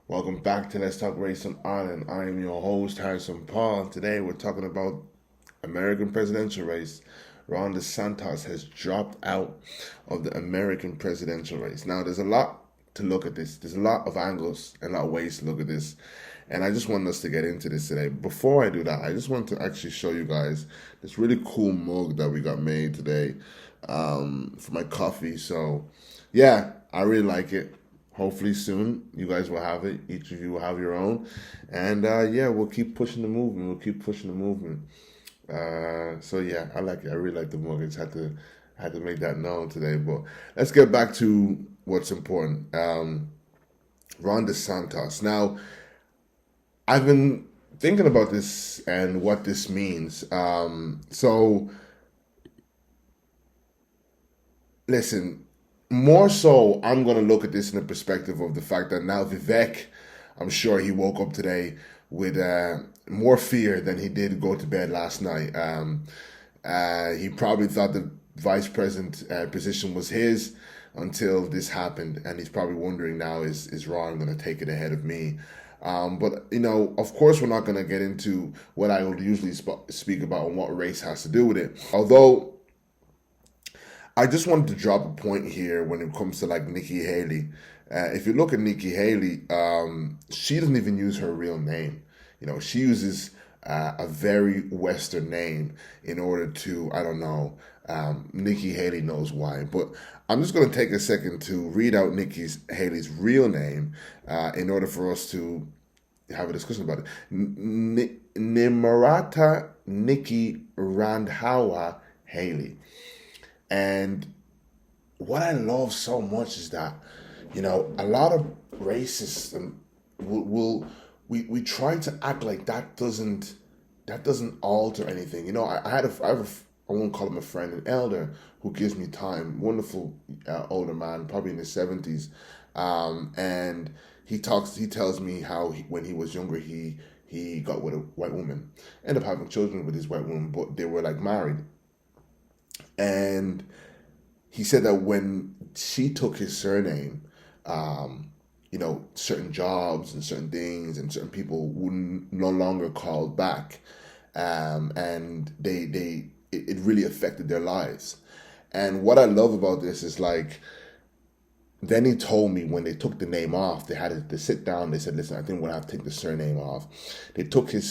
Welcome back to Let's Talk Race on Ireland. I am your host, Harrison Paul. Today we're talking about American presidential race. Ron DeSantis has dropped out of the American presidential race. Now, there's a lot to look at this. There's a lot of angles and a lot of ways to look at this. And I just want us to get into this today. Before I do that, I just want to actually show you guys this really cool mug that we got made today for my coffee. So, yeah, I really like it. Hopefully soon you guys will have it. Each of you will have your own. And yeah, we'll keep pushing the movement. We'll keep pushing the movement. So yeah, I like it. I really like the mug. I just had to make that known today. But let's get back to what's important. Ron DeSantis. Now, I've been thinking about this and what this means. So listen, more so, I'm going to look at this in the perspective of the fact that now Vivek, I'm sure he woke up today with more fear than he did go to bed last night. He probably thought the vice president position was his until this happened, and he's probably wondering now, is Ron going to take it ahead of me? But, of course, we're not going to get into what I would usually speak about and what race has to do with it. Although, I just wanted to drop a point here when it comes to like Nikki Haley. If you look at Nikki Haley, she doesn't even use her real name. She uses a very Western name in order to, I don't know, Nikki Haley knows why. But I'm just going to take a second to read out Nikki Haley's real name in order for us to have a discussion about it. Nimarata Nikki Randhawa Haley. And what I love so much is that, a lot of racists we try to act like that doesn't alter anything. I won't call him a friend, an elder who gives me time, wonderful older man, probably in his 70s, and he tells me how when he was younger he got with a white woman, ended up having children with this white woman, but they were like married. And he said that when she took his surname, certain jobs and certain things and certain people wouldn't no longer called back, and it really affected their lives. And what I love about this is like, then he told me when they took the name off, they had to sit down. They said, listen, I think we'll have to take the surname off. They took her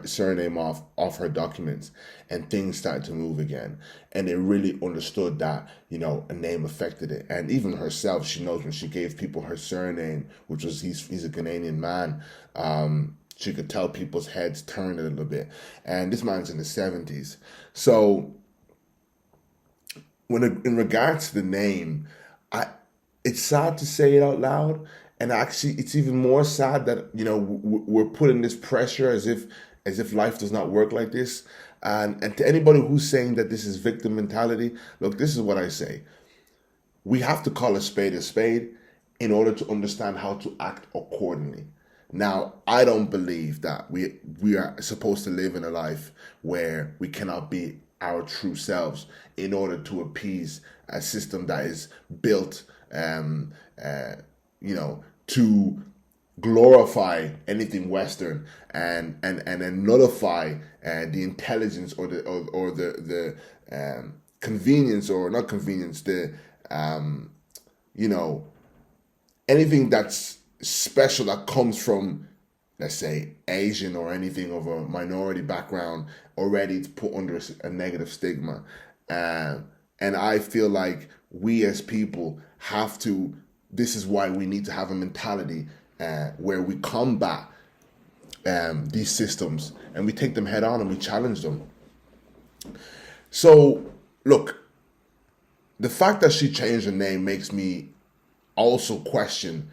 surname off her documents, and things started to move again. And they really understood that, a name affected it. And even herself, she knows when she gave people her surname, which was, he's a Canadian man, she could tell people's heads turned a little bit. And this man's in the 70s. So in regards to the name, it's sad to say it out loud, and actually, it's even more sad that we're putting this pressure as if life does not work like this. And to anybody who's saying that this is victim mentality, look, this is what I say: we have to call a spade in order to understand how to act accordingly. Now, I don't believe that we are supposed to live in a life where we cannot be our true selves in order to appease a system that is built to glorify anything Western and then nullify the intelligence or the convenience, or not convenience, anything that's special that comes from, let's say, Asian or anything of a minority background, already to put under a negative stigma. And I feel like we as people have to, this is why we need to have a mentality where we combat these systems and we take them head on and we challenge them. So, look, the fact that she changed her name makes me also question,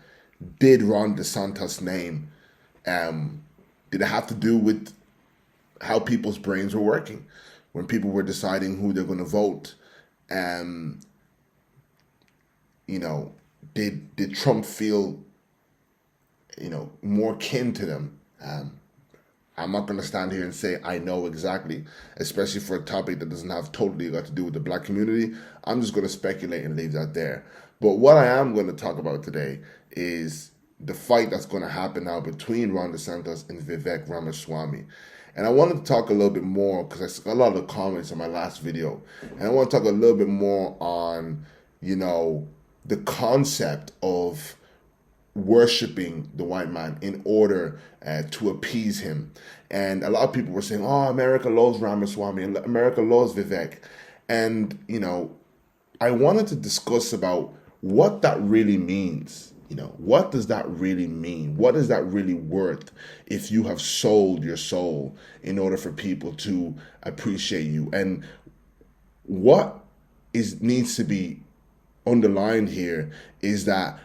did Ron DeSantis' name, did it have to do with how people's brains were working when people were deciding who they're going to vote? Did Trump feel, more kin to them? I'm not going to stand here and say I know exactly, especially for a topic that doesn't have totally got to do with the black community. I'm just going to speculate and leave that there. But what I am going to talk about today is the fight that's going to happen now between Ron DeSantis and Vivek Ramaswamy. And I wanted to talk a little bit more, because I saw a lot of the comments on my last video, and I want to talk a little bit more on, the concept of worshiping the white man in order to appease him. And a lot of people were saying, oh, America loves Ramaswamy, and America loves Vivek. And, I wanted to discuss about what that really means. What does that really mean? What is that really worth if you have sold your soul in order for people to appreciate you? And what needs to be underlined here is that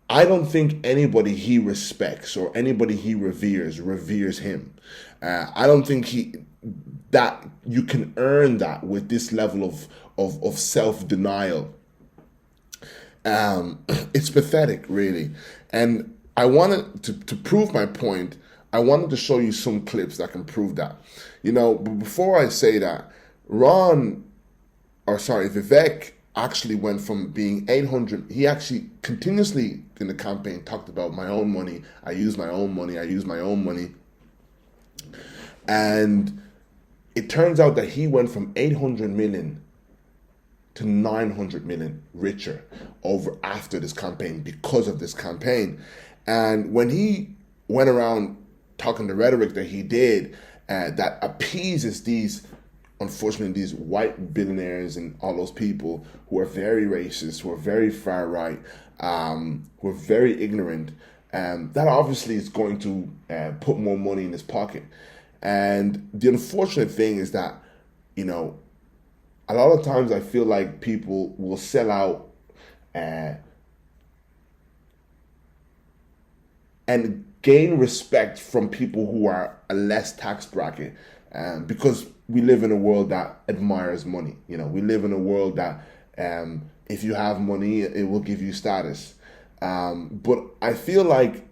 I don't think anybody he respects or anybody he reveres him. I don't think that you can earn that with this level of self-denial. It's pathetic, really. And I wanted to prove my point. I wanted to show you some clips that can prove that. But before I say that, Vivek actually went from being 800. He actually continuously in the campaign talked about my own money. I use my own money. I use my own money. And it turns out that he went from 800 million to 900 million richer after this campaign, because of this campaign. And when he went around talking the rhetoric that he did, that appeases these white billionaires and all those people who are very racist, who are very far right, who are very ignorant, that obviously is going to put more money in his pocket. And the unfortunate thing is that, a lot of times I feel like people will sell out and gain respect from people who are a less tax bracket, because we live in a world that admires money. We live in a world that if you have money, it will give you status. But I feel like,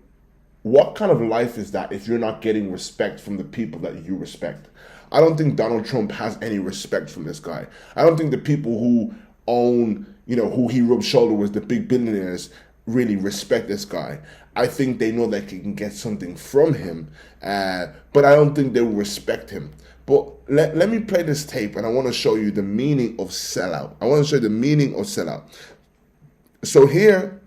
what kind of life is that if you're not getting respect from the people that you respect? I don't think Donald Trump has any respect from this guy. I don't think the people who own, who he rubs shoulder with, the big billionaires, really respect this guy. I think they know that they can get something from him, but I don't think they will respect him. But let me play this tape, and I want to show you the meaning of sellout. I want to show you the meaning of sellout. So here,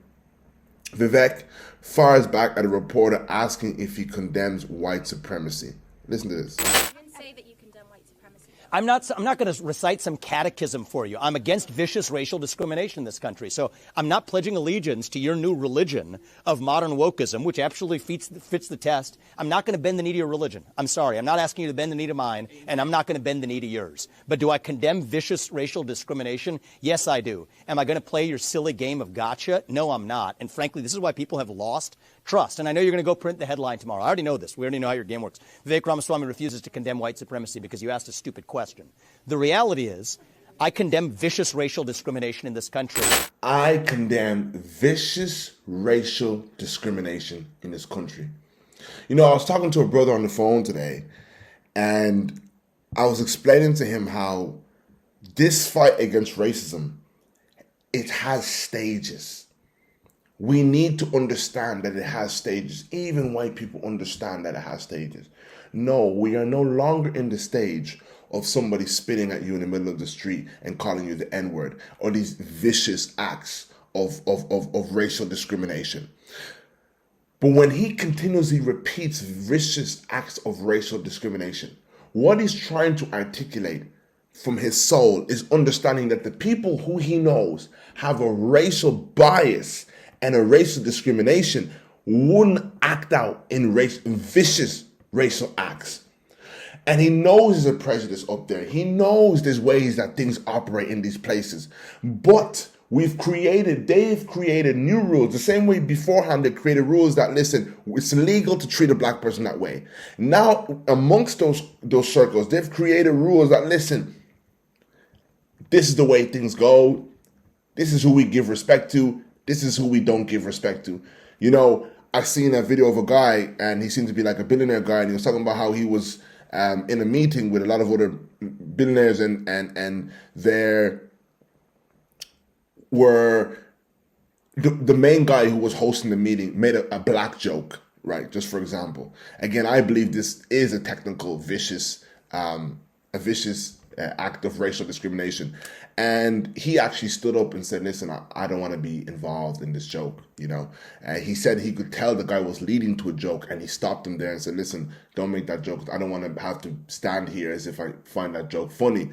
Vivek fires back at a reporter asking if he condemns white supremacy. Listen to this. I'm not going to recite some catechism for you. I'm against vicious racial discrimination in this country. So I'm not pledging allegiance to your new religion of modern wokeism, which actually fits the test. I'm not going to bend the knee to your religion. I'm sorry. I'm not asking you to bend the knee to mine, and I'm not going to bend the knee to yours. But do I condemn vicious racial discrimination? Yes, I do. Am I going to play your silly game of gotcha? No, I'm not. And frankly, this is why people have lost trust. And I know you're going to go print the headline tomorrow. I already know this. We already know how your game works. Vivek Ramaswamy refuses to condemn white supremacy because you asked a stupid question. The reality is, I condemn vicious racial discrimination in this country. I condemn vicious racial discrimination in this country. I was talking to a brother on the phone today, and I was explaining to him how this fight against racism, it has stages. We need to understand that it has stages. Even white people understand that it has stages. No, we are no longer in the stage of somebody spitting at you in the middle of the street and calling you the N-word, or these vicious acts of racial discrimination. But when he continuously repeats vicious acts of racial discrimination, what he's trying to articulate from his soul is understanding that the people who he knows have a racial bias and a racial discrimination wouldn't act out in vicious racial acts. And he knows there's a prejudice up there. He knows there's ways that things operate in these places. But they've created new rules. The same way beforehand they created rules that, listen, it's illegal to treat a black person that way. Now, amongst those circles, they've created rules that, listen, this is the way things go. This is who we give respect to. This is who we don't give respect to. I seen a video of a guy, and he seemed to be like a billionaire guy, and he was talking about how he was in a meeting with a lot of other billionaires, and there were the main guy who was hosting the meeting made a black joke, right? Just for example. Again, I believe this is a technical, vicious act of racial discrimination. And he actually stood up and said, listen, I don't want to be involved in this joke, He said he could tell the guy was leading to a joke, and he stopped him there and said, listen, don't make that joke. I don't want to have to stand here as if I find that joke funny.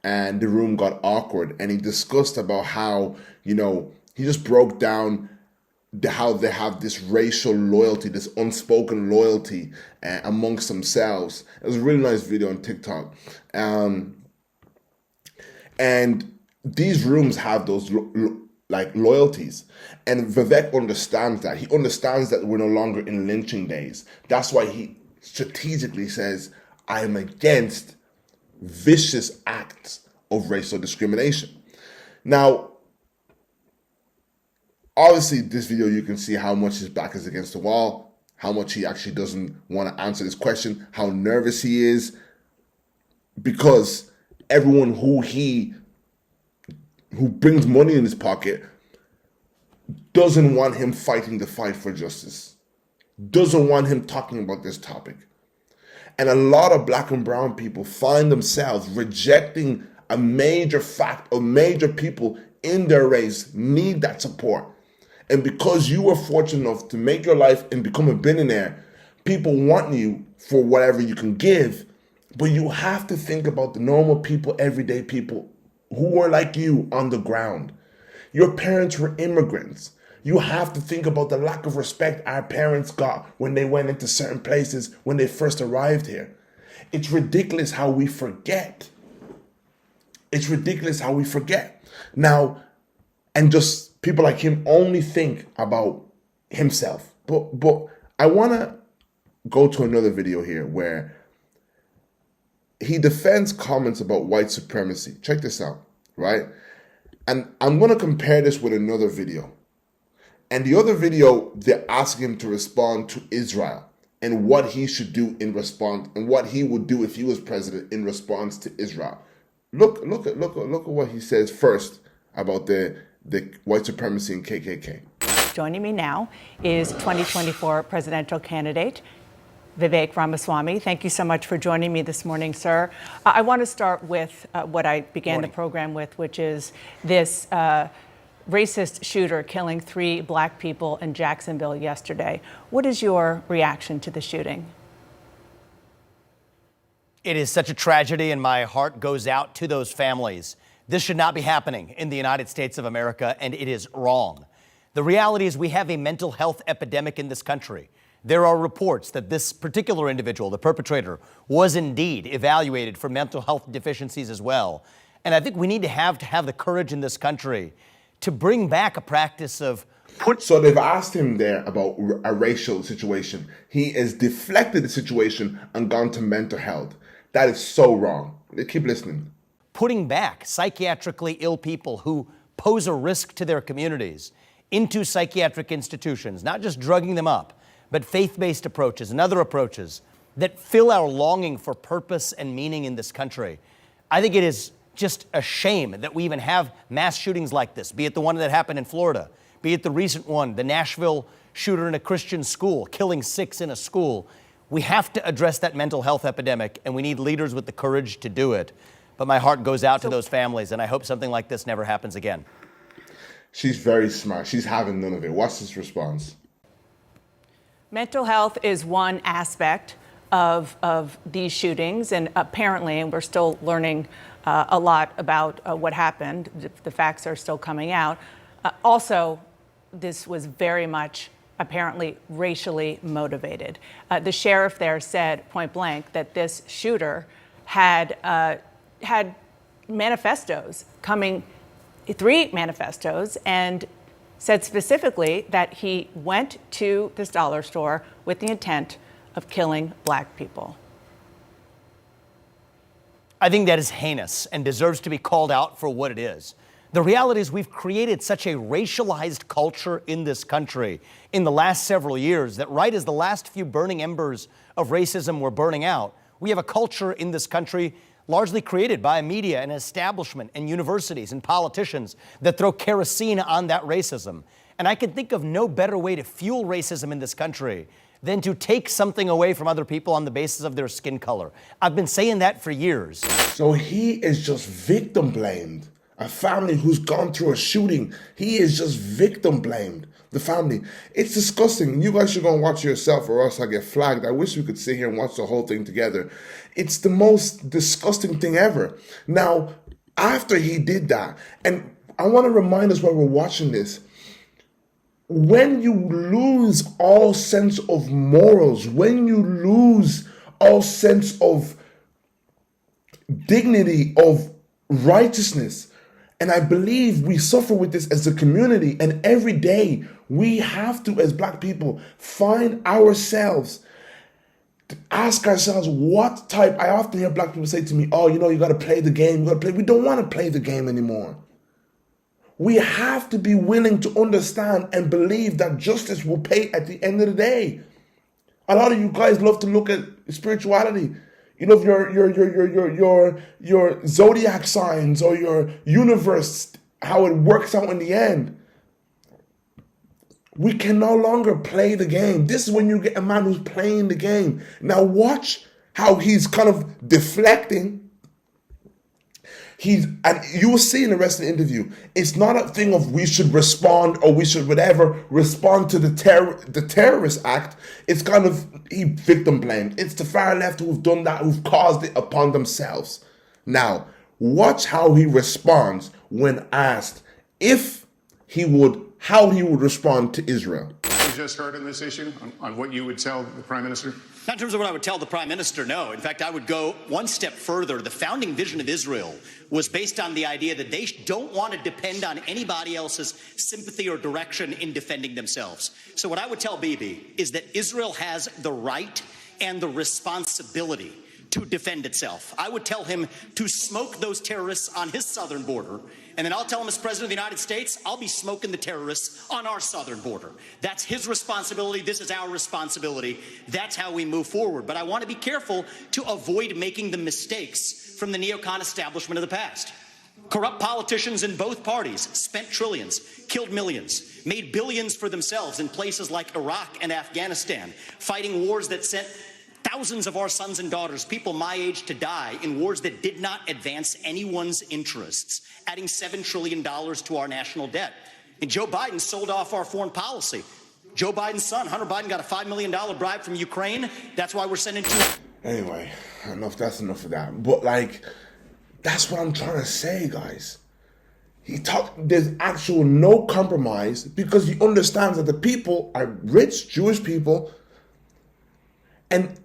And the room got awkward, and he discussed about how, he just broke down how they have this racial loyalty, this unspoken loyalty amongst themselves. It was a really nice video on TikTok. And these rooms have those loyalties. And Vivek understands that. He understands that we're no longer in lynching days. That's why he strategically says, I am against vicious acts of racial discrimination. Now, obviously, this video, you can see how much his back is against the wall, how much he actually doesn't want to answer this question, how nervous he is, because everyone who brings money in his pocket doesn't want him fighting the fight for justice, doesn't want him talking about this topic. And a lot of black and brown people find themselves rejecting a major fact, or major people in their race need that support. And because you were fortunate enough to make your life and become a billionaire, people want you for whatever you can give. But you have to think about the normal people, everyday people who are like you on the ground. Your parents were immigrants. You have to think about the lack of respect our parents got when they went into certain places when they first arrived here. It's ridiculous how we forget. It's ridiculous how we forget. Now, and just people like him only think about himself. But I want to go to another video here where he defends comments about white supremacy. Check this out, right? And I'm going to compare this with another video. And the other video, they're asking him to respond to Israel and what he should do in response, and what he would do if he was president in response to Israel. Look at what he says first about the white supremacy and KKK. Joining me now is 2024 presidential candidate Vivek Ramaswamy. Thank you so much for joining me this morning, sir. I want to start with what I began the program with, which is this racist shooter killing 3 black people in Jacksonville yesterday. What is your reaction to the shooting? It is such a tragedy, and my heart goes out to those families. This should not be happening in the United States of America, and it is wrong. The reality is we have a mental health epidemic in this country. There are reports that this particular individual, the perpetrator, was indeed evaluated for mental health deficiencies as well. And I think we need to have the courage in this country to bring back a practice of So they've asked him there about a racial situation. He has deflected the situation and gone to mental health. That is so wrong. Keep listening. putting back psychiatrically ill people who pose a risk to their communities into psychiatric institutions, not just drugging them up, but faith-based approaches and other approaches that fill our longing for purpose and meaning in this country. I think it is just a shame that we even have mass shootings like this, be it the one that happened in Florida, be it the recent one, the Nashville shooter in a Christian school, killing 6 in a school. We have to address that mental health epidemic, and we need leaders with the courage to do it. But my heart goes out to those families, and I hope something like this never happens again. She's very smart. She's having none of it. What's his response? Mental health is one aspect of these shootings, and apparently, and we're still learning a lot about what happened. The facts are still coming out. Also, this was very much apparently racially motivated. The sheriff there said point blank that this shooter had manifestos coming, 3 manifestos, and said specifically that he went to this dollar store with the intent of killing black people. I think that is heinous and deserves to be called out for what it is. The reality is we've created such a racialized culture in this country in the last several years that right as the last few burning embers of racism were burning out, we have a culture in this country largely created by media and establishment and universities and politicians that throw kerosene on that racism. And I can think of no better way to fuel racism in this country than to take something away from other people on the basis of their skin color. I've been saying that for years. So he is just victim blamed. A family who's gone through a shooting, he is just victim blamed. The family. It's disgusting. You guys should go and watch it yourself or else I get flagged. I wish we could sit here and watch the whole thing together. It's the most disgusting thing ever. Now, after he did that, and I want to remind us while we're watching this, when you lose all sense of morals, when you lose all sense of dignity, of righteousness, and I believe we suffer with this as a community, and every day we have to, as Black people, find ourselves, to ask ourselves what type. I often hear Black people say to me, oh, you got to play the game. You got to play. We don't want to play the game anymore. We have to be willing to understand and believe that justice will pay at the end of the day. A lot of you guys love to look at spirituality. You know, your zodiac signs or your universe, how it works out in the end. We can no longer play the game. This is when you get a man who's playing the game. Now watch how he's kind of deflecting. And you will see in the rest of the interview, it's not a thing of we should respond or we should respond to the terrorist act. It's kind of he victim blamed. It's the far left who've done that, who've caused it upon themselves. Now, watch how he responds when asked how he would respond to Israel. You just heard on this issue on what you would tell the Prime Minister? Not in terms of what I would tell the Prime Minister, no. In fact, I would go one step further. The founding vision of Israel was based on the idea that they don't want to depend on anybody else's sympathy or direction in defending themselves. So what I would tell Bibi is that Israel has the right and the responsibility to defend itself. I would tell him to smoke those terrorists on his southern border, and then I'll tell him as President of the United States, I'll be smoking the terrorists on our southern border. That's his responsibility. This is our responsibility. That's how we move forward. But I want to be careful to avoid making the mistakes from the neocon establishment of the past. Corrupt politicians in both parties spent trillions, killed millions, made billions for themselves in places like Iraq and Afghanistan, fighting wars that sent thousands of our sons and daughters, people my age, to die in wars that did not advance anyone's interests, adding $7 trillion to our national debt. And Joe Biden sold off our foreign policy. Joe Biden's son, Hunter Biden, got a $5 million bribe from Ukraine. That's why we're sending Anyway, that's enough of that. But that's what I'm trying to say, guys. There's actual no compromise because he understands that the people are rich Jewish people. And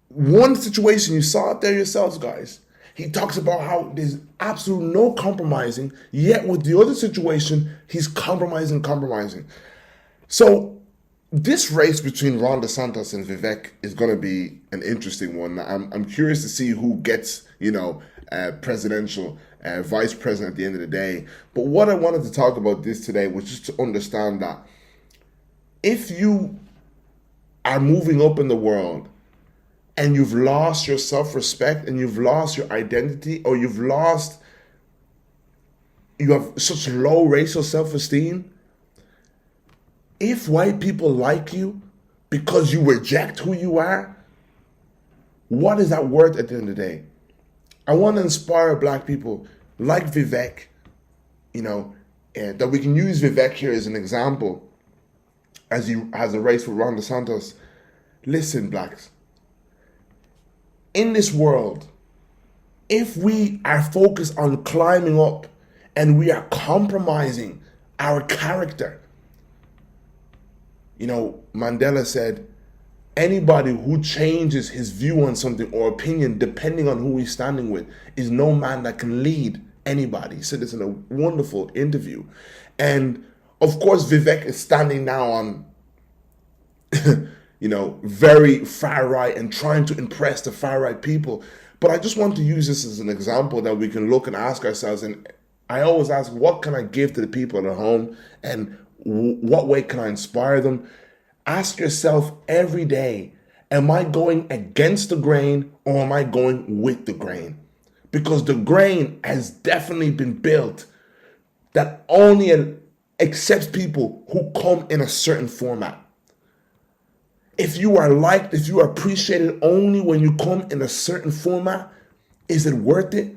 one situation, you saw it there yourselves, guys. He talks about how there's absolute no compromising, yet with the other situation, he's compromising. So this race between Ron DeSantis and Vivek is going to be an interesting one. I'm curious to see who gets, presidential, vice president at the end of the day. But what I wanted to talk about this today was just to understand that if you are moving up in the world and you've lost your self-respect and you've lost your identity, or you have such low racial self-esteem, if white people like you because you reject who you are, what is that worth at the end of the day? I want to inspire Black people like Vivek, that we can use Vivek here as an example as he has a race with Ron DeSantis. Listen, Blacks, in this world, if we are focused on climbing up and we are compromising our character, Mandela said, anybody who changes his view on something or opinion depending on who he's standing with is no man that can lead anybody. He said this in a wonderful interview. And of course, Vivek is standing now on very far right and trying to impress the far right people. But I just want to use this as an example that we can look and ask ourselves. And I always ask, what can I give to the people at home? And what way can I inspire them? Ask yourself every day, am I going against the grain or am I going with the grain? Because the grain has definitely been built that only accepts people who come in a certain format. If you are liked, if you are appreciated only when you come in a certain format, is it worth it?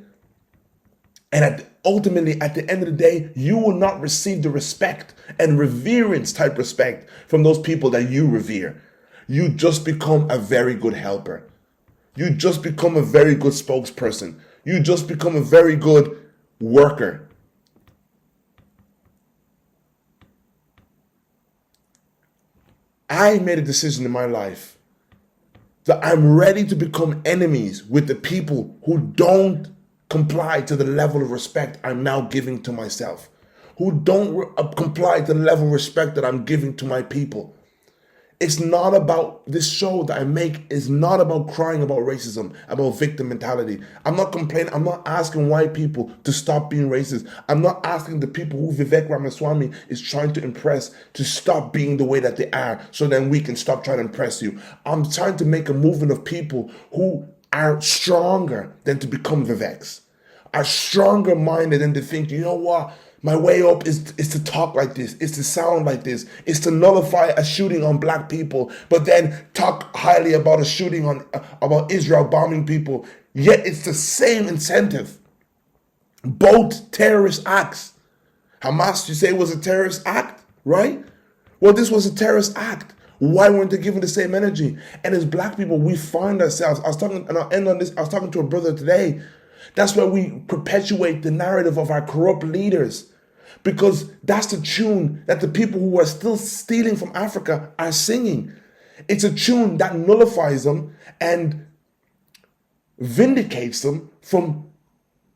And ultimately, at the end of the day, you will not receive the respect and reverence type respect from those people that you revere. You just become a very good helper. You just become a very good spokesperson. You just become a very good worker. I made a decision in my life that I'm ready to become enemies with the people who don't comply to the level of respect I'm now giving to myself, who don't comply to the level of respect that I'm giving to my people. It's not about, this show that I make is not about crying about racism, about victim mentality. I'm not complaining. I'm not asking white people to stop being racist. I'm not asking the people who Vivek Ramaswamy is trying to impress to stop being the way that they are so then we can stop trying to impress you. I'm trying to make a movement of people who are stronger than to become Viveks, are stronger minded than to think, you know what? My way up is to talk like this, is to sound like this, is to nullify a shooting on black people, but then talk highly about a shooting on about Israel bombing people. Yet it's the same incentive. Both terrorist acts. Hamas, you say, was a terrorist act, right? Well, this was a terrorist act. Why weren't they given the same energy? And as black people, we find ourselves, I was talking to a brother today. That's why we perpetuate the narrative of our corrupt leaders, because that's the tune that the people who are still stealing from Africa are singing. It's a tune that nullifies them and vindicates them from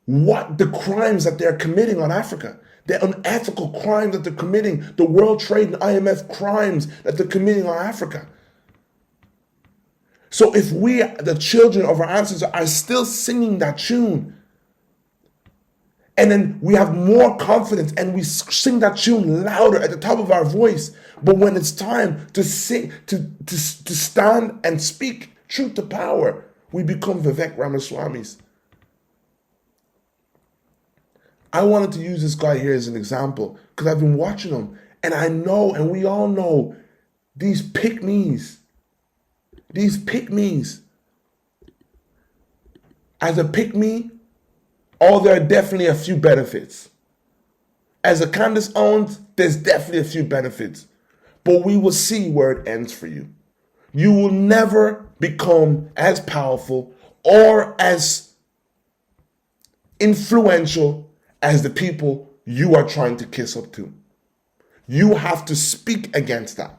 what the crimes that they're committing on Africa, the unethical crimes that they're committing, the World Trade and IMF crimes that they're committing on Africa. So if we, the children of our ancestors, are still singing that tune, and then we have more confidence and we sing that tune louder at the top of our voice, but when it's time to sing, to stand and speak truth to power, we become Vivek Ramaswamy's. I wanted to use this guy here as an example because I've been watching him, and I know, and we all know, these pick-me's. These pick-me's. As a pick-me, there are definitely a few benefits. As a Candace Owens, there's definitely a few benefits. But we will see where it ends for you. You will never become as powerful or as influential as the people you are trying to kiss up to. You have to speak against that.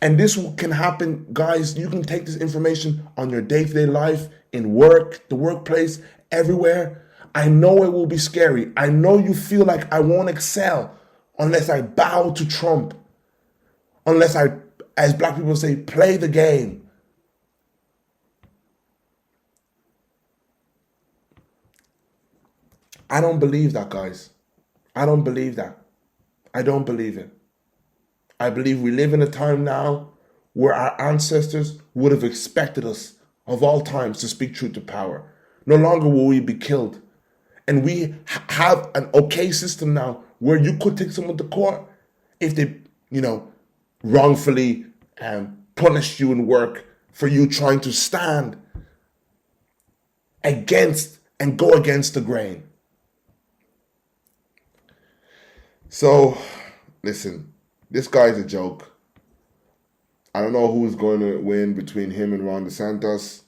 And this can happen, guys. You can take this information on your day-to-day life, in work, the workplace, everywhere. I know it will be scary. I know you feel like I won't excel unless I bow to Trump. Unless I, as black people say, play the game. I don't believe that, guys. I don't believe that. I don't believe it. I believe we live in a time now where our ancestors would have expected us of all times to speak truth to power. No longer will we be killed. And we have an okay system now where you could take someone to court if they, wrongfully punished you in work for you trying to stand against and go against the grain. So, listen. This guy's a joke. I don't know who's going to win between him and Ron DeSantis.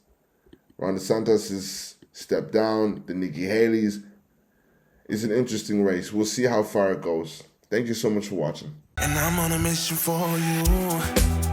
Ron DeSantis is stepped down. The Nikki Haley's. It's an interesting race. We'll see how far it goes. Thank you so much for watching. And I'm on a mission for you.